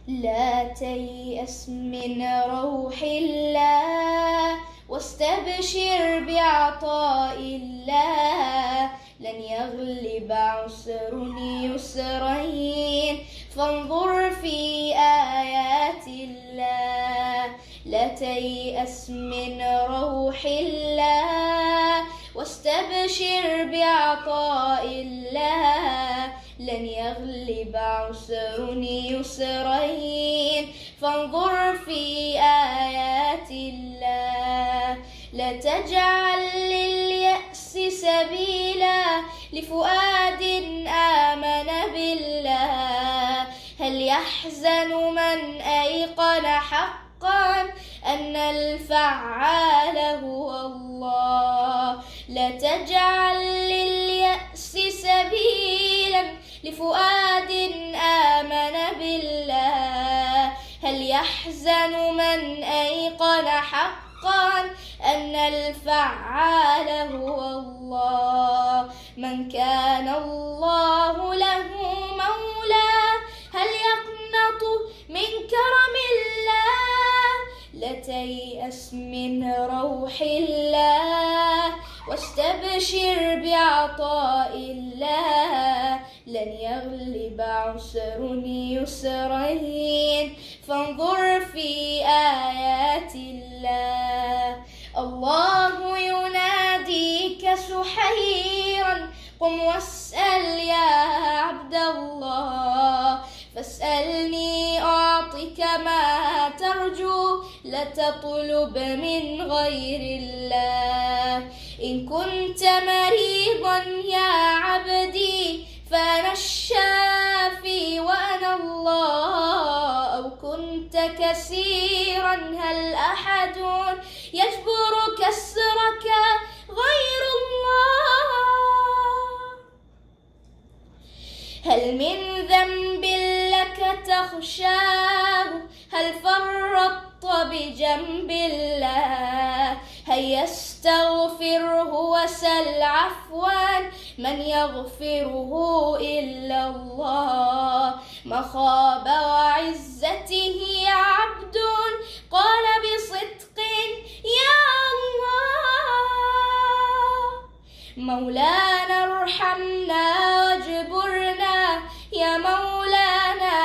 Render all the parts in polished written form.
لا تيأس من روح الله واستبشر بعطاء الله. لن يغلب عسر يسرين فانظر في آيات الله. لا تيأس من روح الله واستبشر بعطاء الله. لن يغلب عسر يسرين فانظر في آيات الله. لا تجعل لليأس سبيلا لفؤاد آمن بالله. هل يحزن من أيقن حقا أن الفعال هو الله. لا تجعل لليأس سبيلا لفؤاد آمن بالله. هل يحزن من أيقن حقا أن الفعال هو الله. من كان الله له مولاه هل يقنط من كرم الله. لا تيأس من روح الله واستبشر بعطاء الله. لن يغلب عسر يسرين فانظر في آيات الله. الله يناديك سحيرا قم واسأل يا عبد الله. فاسألني أعطك ما ترجو لا تطلب من غير الله. إن كنت مريضا يا عبدي فأنا الشافي وأنا الله. أو كنت كسيرا هل أحد يجبر كسرك غير الله. هل من ذنب لك تخشاه هل فرطت بجنب الله. هيا استغفره وسل عفوا من يغفره إلا الله. ما خاب وعزته عبد قال بصدق يا الله. مولانا ارحمنا واجبرنا يا مولانا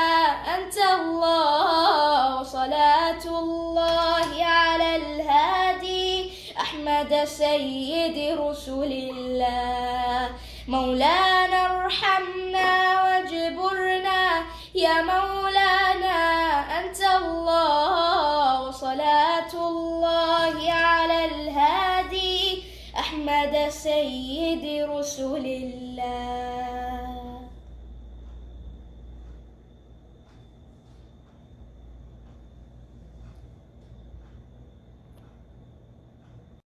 أنت الله. وصلاة الله على الهادي أحمد سيد رسل الله. مولانا ارحمنا واجبرنا يا مولانا أنت الله. وصلاة الله على الهادي أحمد سيد رسل الله.